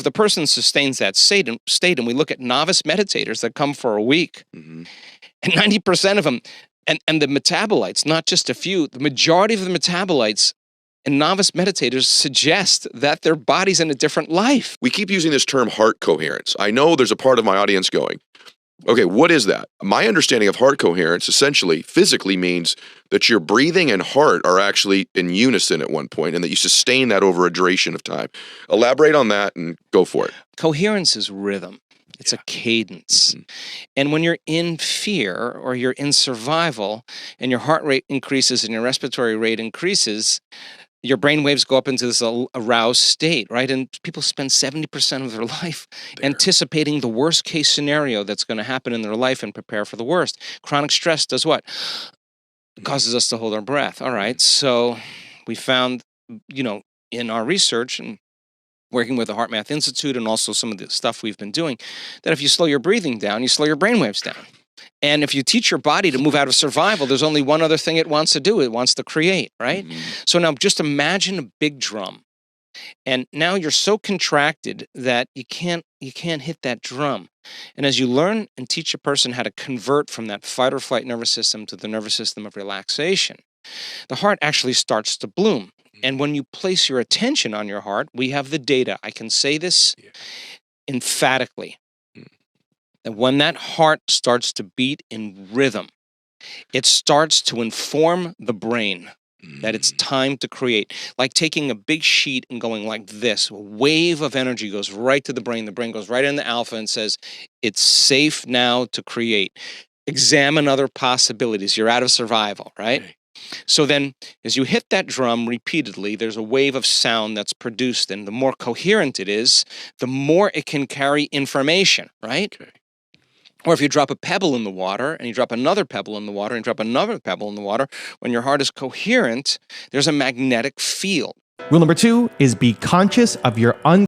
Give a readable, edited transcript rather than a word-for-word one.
the person sustains that state, and we look at novice meditators that come for a week, Mm-hmm. and 90% of them, and the metabolites, not just a few, the majority of the metabolites and novice meditators suggest that their body's in a different life. We keep using this term heart coherence. I know there's a part of my audience going, okay, what is that? My understanding of heart coherence essentially physically means that your breathing and heart are actually in unison at one point and that you sustain that over a duration of time. Elaborate on that and go for it. Coherence is rhythm. It's a cadence. Mm-hmm. And when you're in fear or you're in survival and your heart rate increases and your respiratory rate increases, your brain waves go up into this aroused state, right? And people spend 70% of their life anticipating the worst case scenario that's going to happen in their life and prepare for the worst. Chronic stress does what? It causes us to hold our breath. All right. So we found, in our research and working with the HeartMath Institute and also some of the stuff we've been doing, that if you slow your breathing down, you slow your brain waves down. And if you teach your body to move out of survival, there's only one other thing it wants to do. It wants to create, right? Mm-hmm. So now just imagine a big drum. And now you're so contracted that you can't hit that drum. And as you learn and teach a person how to convert from that fight or flight nervous system to the nervous system of relaxation, the heart actually starts to bloom. And when you place your attention on your heart, we have the data. I can say this emphatically. And when that heart starts to beat in rhythm, it starts to inform the brain that it's time to create. Like taking a big sheet and going like this, a wave of energy goes right to the brain. The brain goes right into alpha and says, it's safe now to create. Examine other possibilities. You're out of survival, right? Okay. So then as you hit that drum repeatedly, there's a wave of sound that's produced. And the more coherent it is, the more it can carry information, right? Okay. Or if you drop a pebble in the water and you drop another pebble in the water and drop another pebble in the water, when your heart is coherent, there's a magnetic field. Rule number 2 is be conscious of your